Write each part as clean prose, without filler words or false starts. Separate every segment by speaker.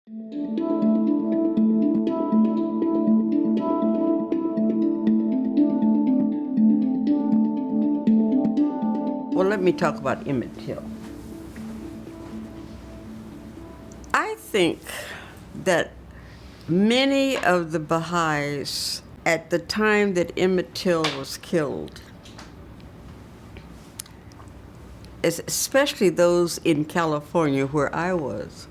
Speaker 1: Well, let me talk about Emmett Till. I think that many of the Baha'is at the time that Emmett Till was killed, especially those in California where I was,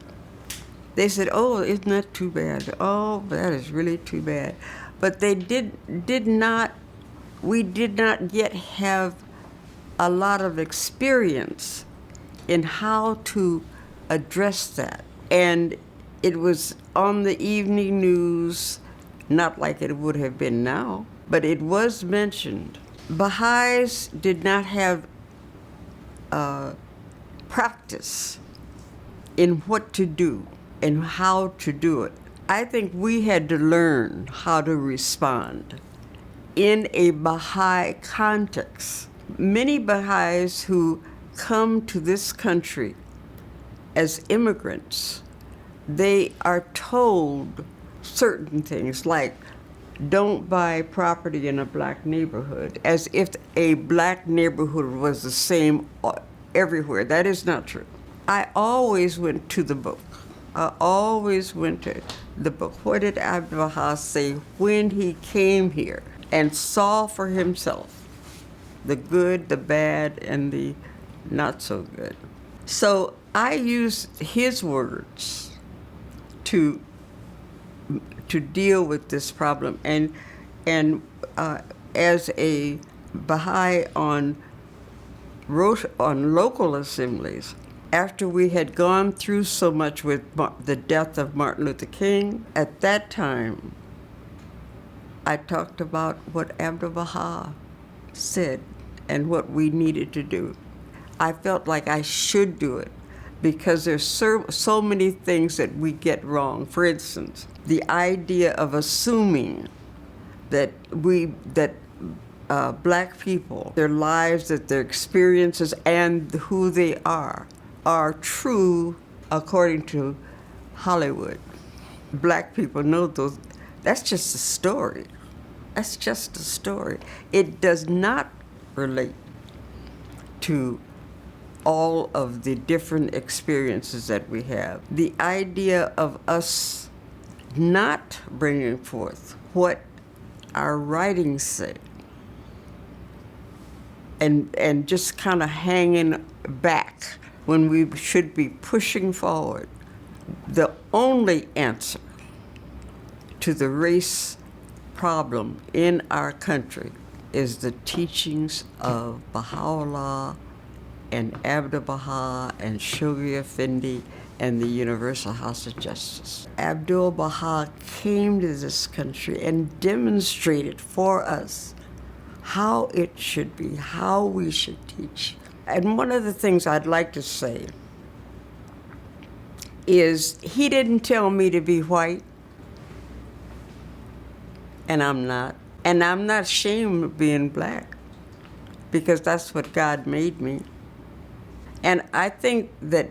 Speaker 1: they said, "Oh, isn't that too bad? Oh, that is really too bad." But they did not. We did not yet have a lot of experience in how to address that. And it was on the evening news, not like it would have been now, but it was mentioned. Baha'is did not have practice in what to do and how to do it. I think we had to learn how to respond in a Baha'i context. Many Baha'is who come to this country as immigrants, they are told certain things like, don't buy property in a black neighborhood, as if a black neighborhood was the same everywhere. That is not true. I always went to the book. I always went to the book. What did Abdu'l-Baha say when he came here and saw for himself the good, the bad, and the not so good? So I use his words to deal with this problem. And as a Baha'i on local assemblies, after we had gone through so much with the death of Martin Luther King, at that time, I talked about what Abdu'l-Baha said and what we needed to do. I felt like I should do it because there's so many things that we get wrong. For instance, the idea of assuming that black people, their lives, that their experiences, and who they are true according to Hollywood. Black people know those. That's just a story. That's just a story. It does not relate to all of the different experiences that we have. The idea of us not bringing forth what our writings say and just kind of hanging back when we should be pushing forward. The only answer to the race problem in our country is the teachings of Baha'u'llah and Abdu'l-Baha and Shoghi Effendi and the Universal House of Justice. Abdu'l-Baha came to this country and demonstrated for us how it should be, how we should teach. And one of the things I'd like to say is he didn't tell me to be white, and I'm not. And I'm not ashamed of being black because that's what God made me. And I think that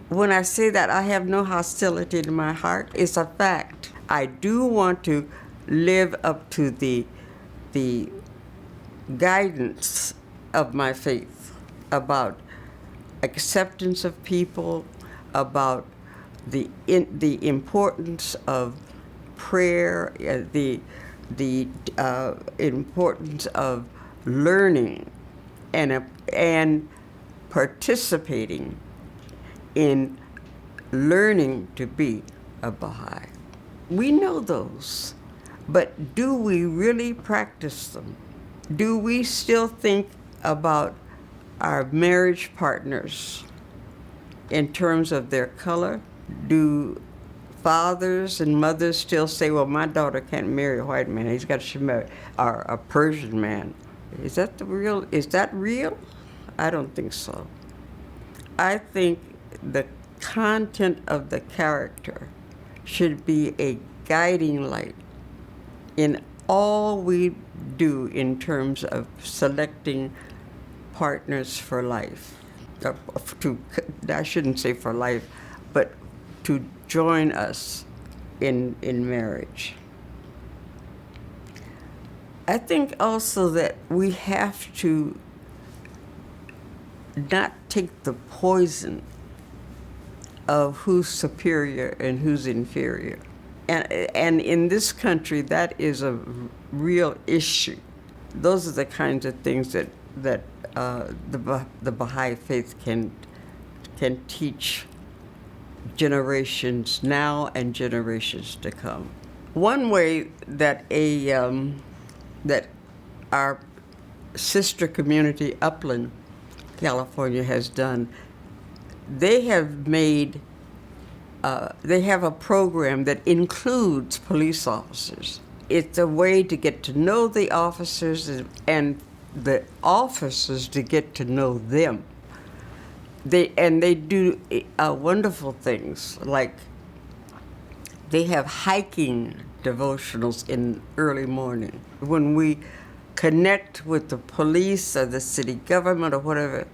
Speaker 1: when I say that, I have no hostility in my heart. It's a fact. I do want to live up to the guidance of my faith about acceptance of people, about the importance of prayer, the importance of learning and participating in learning to be a Baha'i. We know those, but do we really practice them? Do we still think about our marriage partners in terms of their color? Do fathers and mothers still say, well, my daughter can't marry a white man, he's got to marry a Persian man? Is that real? I don't think so. I think the content of the character should be a guiding light in all we do in terms of selecting partners for life. I shouldn't say for life, but to join us in marriage. I think also that we have to not take the poison of who's superior and who's inferior. And in this country, that is a real issue. Those are the kinds of things that the Baha'i Faith can teach generations now and generations to come. One way that that our sister community, Upland, California, has done, they have made, they have a program that includes police officers. It's a way to get to know the officers and the officers to get to know them. They do wonderful things, like they have hiking devotionals in early morning. When we connect with the police or the city government or whatever,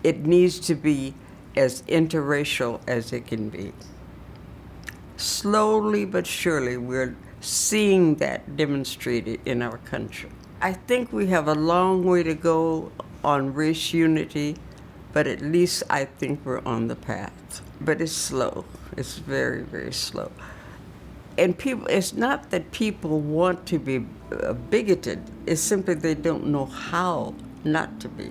Speaker 1: it needs to be as interracial as it can be. Slowly but surely, we're seeing that demonstrated in our country. I think we have a long way to go on race unity, but at least I think we're on the path. But it's slow. It's very, very slow. And people, it's not that people want to be bigoted, it's simply they don't know how not to be.